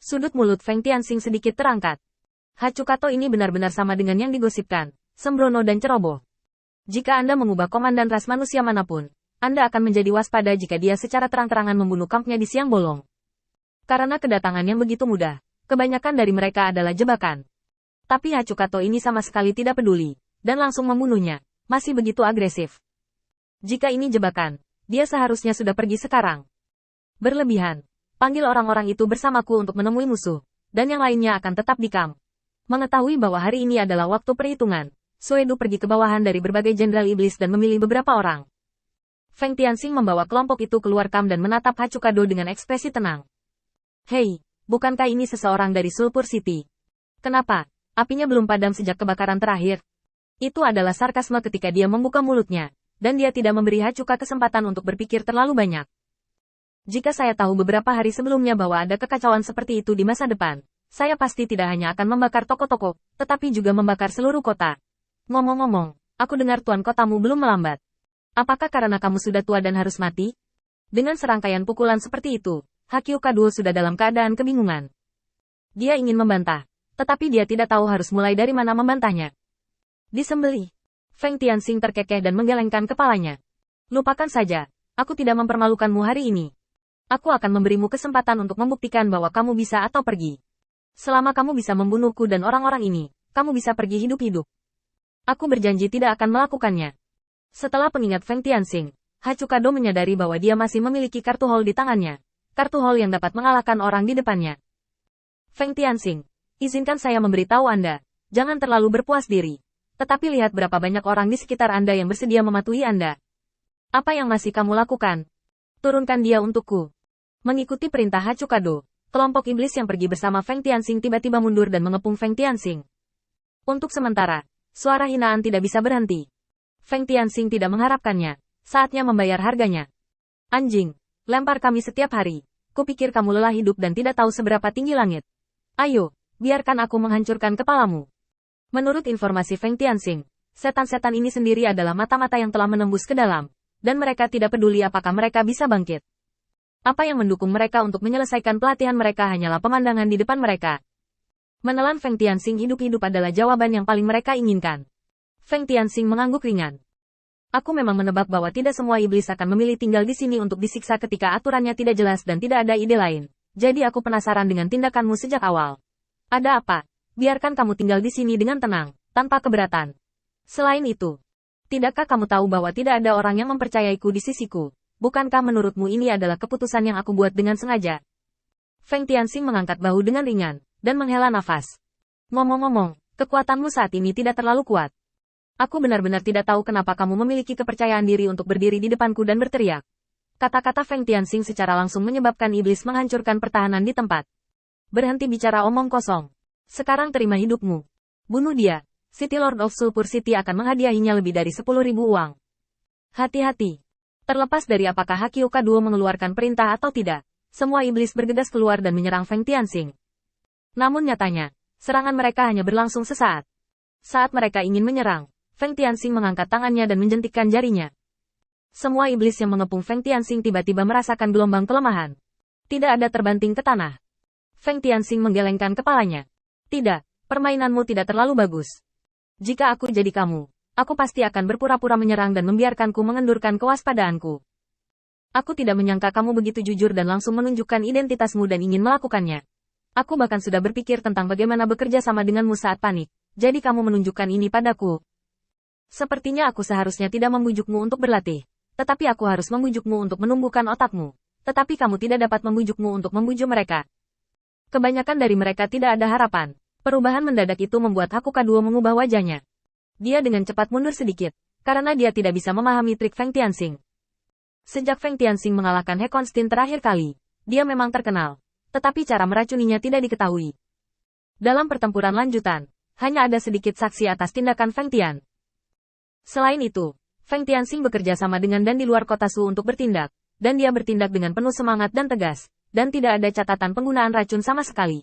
Sudut mulut Feng Tianxing sedikit terangkat. Hachukato ini benar-benar sama dengan yang digosipkan, sembrono dan ceroboh. Jika Anda mengubah komandan ras manusia manapun, Anda akan menjadi waspada jika dia secara terang-terangan membunuh kampnya di siang bolong. Karena kedatangan yang begitu mudah, kebanyakan dari mereka adalah jebakan. Tapi Hachukato ini sama sekali tidak peduli, dan langsung membunuhnya, masih begitu agresif. Jika ini jebakan, dia seharusnya sudah pergi sekarang. Berlebihan. Panggil orang-orang itu bersamaku untuk menemui musuh, dan yang lainnya akan tetap di kamp. Mengetahui bahwa hari ini adalah waktu perhitungan, Suedu pergi ke bawahan dari berbagai jenderal iblis dan memilih beberapa orang. Feng Tianxing membawa kelompok itu keluar kamp dan menatap Hachukado dengan ekspresi tenang. Hei, bukankah ini seseorang dari Sulphur City? Kenapa? Apinya belum padam sejak kebakaran terakhir. Itu adalah sarkasme ketika dia membuka mulutnya, dan dia tidak memberi Hachuka kesempatan untuk berpikir terlalu banyak. Jika saya tahu beberapa hari sebelumnya bahwa ada kekacauan seperti itu di masa depan, saya pasti tidak hanya akan membakar toko-toko, tetapi juga membakar seluruh kota. Ngomong-ngomong, aku dengar tuan kotamu belum melambat. Apakah karena kamu sudah tua dan harus mati? Dengan serangkaian pukulan seperti itu, Hakyukaduo sudah dalam keadaan kebingungan. Dia ingin membantah, tetapi dia tidak tahu harus mulai dari mana membantahnya. Disembelih. Feng Tianxing terkekeh dan menggelengkan kepalanya. Lupakan saja, aku tidak mempermalukanmu hari ini. Aku akan memberimu kesempatan untuk membuktikan bahwa kamu bisa atau pergi. Selama kamu bisa membunuhku dan orang-orang ini, kamu bisa pergi hidup-hidup. Aku berjanji tidak akan melakukannya. Setelah pengingat Feng Tianxing, Hachukado menyadari bahwa dia masih memiliki kartu hall di tangannya. Kartu hall yang dapat mengalahkan orang di depannya. Feng Tianxing, izinkan saya memberitahu Anda, jangan terlalu berpuas diri. Tetapi lihat berapa banyak orang di sekitar Anda yang bersedia mematuhi Anda. Apa yang masih kamu lakukan? Turunkan dia untukku. Mengikuti perintah Hachukado, kelompok iblis yang pergi bersama Feng Tianxing tiba-tiba mundur dan mengepung Feng Tianxing. Untuk sementara, suara hinaan tidak bisa berhenti. Feng Tianxing tidak mengharapkannya. Saatnya membayar harganya. Anjing, lempar kami setiap hari. Kupikir kamu lelah hidup dan tidak tahu seberapa tinggi langit. Ayo, biarkan aku menghancurkan kepalamu. Menurut informasi Feng Tianxing, setan-setan ini sendiri adalah mata-mata yang telah menembus ke dalam, dan mereka tidak peduli apakah mereka bisa bangkit. Apa yang mendukung mereka untuk menyelesaikan pelatihan mereka hanyalah pemandangan di depan mereka. Menelan Feng Tianxing hidup-hidup adalah jawaban yang paling mereka inginkan. Feng Tianxing mengangguk ringan. Aku memang menebak bahwa tidak semua iblis akan memilih tinggal di sini untuk disiksa ketika aturannya tidak jelas dan tidak ada ide lain. Jadi aku penasaran dengan tindakanmu sejak awal. Ada apa? Biarkan kamu tinggal di sini dengan tenang, tanpa keberatan. Selain itu, tidakkah kamu tahu bahwa tidak ada orang yang mempercayaiku di sisiku? Bukankah menurutmu ini adalah keputusan yang aku buat dengan sengaja? Feng Tianxing mengangkat bahu dengan ringan, dan menghela nafas. Ngomong-ngomong, kekuatanmu saat ini tidak terlalu kuat. Aku benar-benar tidak tahu kenapa kamu memiliki kepercayaan diri untuk berdiri di depanku dan berteriak. Kata-kata Feng Tianxing secara langsung menyebabkan iblis menghancurkan pertahanan di tempat. Berhenti bicara omong kosong. Sekarang terima hidupmu. Bunuh dia. City Lord of Sulphur City akan menghadiahinya lebih dari 10.000 uang. Hati-hati. Terlepas dari apakah Hakyukaduo mengeluarkan perintah atau tidak, semua iblis bergegas keluar dan menyerang Feng Tianxing. Namun nyatanya, serangan mereka hanya berlangsung sesaat. Saat mereka ingin menyerang, Feng Tianxing mengangkat tangannya dan menjentikkan jarinya. Semua iblis yang mengepung Feng Tianxing tiba-tiba merasakan gelombang kelemahan. Tidak ada terbanting ke tanah. Feng Tianxing menggelengkan kepalanya. Tidak, permainanmu tidak terlalu bagus. Jika aku jadi kamu, aku pasti akan berpura-pura menyerang dan membiarkanku mengendurkan kewaspadaanku. Aku tidak menyangka kamu begitu jujur dan langsung menunjukkan identitasmu dan ingin melakukannya. Aku bahkan sudah berpikir tentang bagaimana bekerja sama denganmu saat panik, jadi kamu menunjukkan ini padaku. Sepertinya aku seharusnya tidak membujukmu untuk berlatih, tetapi aku harus membujukmu untuk menumbuhkan otakmu. Tetapi kamu tidak dapat membujukmu untuk membujuk mereka. Kebanyakan dari mereka tidak ada harapan. Perubahan mendadak itu membuat Hakukaduo mengubah wajahnya. Dia dengan cepat mundur sedikit, karena dia tidak bisa memahami trik Feng Tianxing. Sejak Feng Tianxing mengalahkan He Konstin terakhir kali, dia memang terkenal, tetapi cara meracuninya tidak diketahui. Dalam pertempuran lanjutan, hanya ada sedikit saksi atas tindakan Feng Tian. Selain itu, Feng Tianxing bekerja sama dengan dan di luar kota Su untuk bertindak, dan dia bertindak dengan penuh semangat dan tegas, dan tidak ada catatan penggunaan racun sama sekali.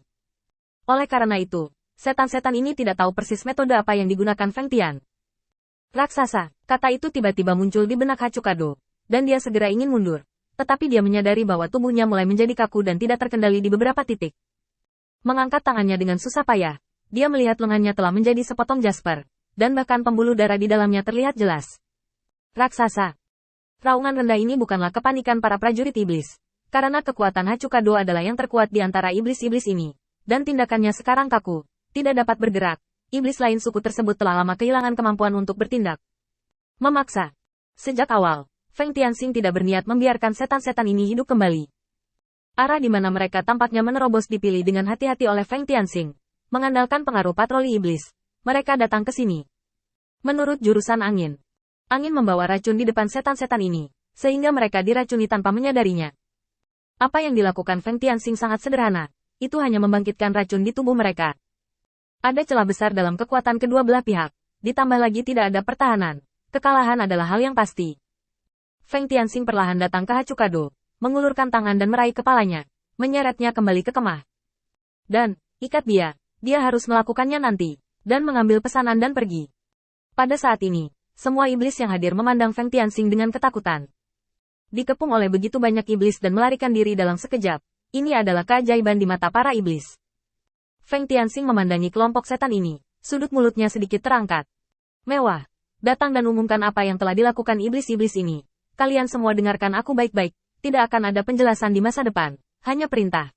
Oleh karena itu, setan-setan ini tidak tahu persis metode apa yang digunakan Feng Tian. Raksasa, kata itu tiba-tiba muncul di benak Hachukado, dan dia segera ingin mundur. Tetapi dia menyadari bahwa tubuhnya mulai menjadi kaku dan tidak terkendali di beberapa titik. Mengangkat tangannya dengan susah payah, dia melihat lengannya telah menjadi sepotong jasper, dan bahkan pembuluh darah di dalamnya terlihat jelas. Raksasa. Raungan rendah ini bukanlah kepanikan para prajurit iblis, karena kekuatan Hachukado adalah yang terkuat di antara iblis-iblis ini, dan tindakannya sekarang kaku, tidak dapat bergerak. Iblis lain suku tersebut telah lama kehilangan kemampuan untuk bertindak. Memaksa. Sejak awal, Feng Tianxing tidak berniat membiarkan setan-setan ini hidup kembali. Arah di mana mereka tampaknya menerobos dipilih dengan hati-hati oleh Feng Tianxing. Mengandalkan pengaruh patroli iblis, mereka datang ke sini. Menurut jurusan angin, angin membawa racun di depan setan-setan ini, sehingga mereka diracuni tanpa menyadarinya. Apa yang dilakukan Feng Tianxing sangat sederhana, itu hanya membangkitkan racun di tubuh mereka. Ada celah besar dalam kekuatan kedua belah pihak, ditambah lagi tidak ada pertahanan. Kekalahan adalah hal yang pasti. Feng Tianxing perlahan datang ke Hachukado, mengulurkan tangan dan meraih kepalanya, menyeretnya kembali ke kemah. Dan, ikat dia harus melakukannya nanti, dan mengambil pesanan dan pergi. Pada saat ini, semua iblis yang hadir memandang Feng Tianxing dengan ketakutan. Dikepung oleh begitu banyak iblis dan melarikan diri dalam sekejap, ini adalah keajaiban di mata para iblis. Feng Tianxing memandangi kelompok setan ini, sudut mulutnya sedikit terangkat. Mewah. Datang dan umumkan apa yang telah dilakukan iblis-iblis ini. Kalian semua dengarkan aku baik-baik, tidak akan ada penjelasan di masa depan, hanya perintah.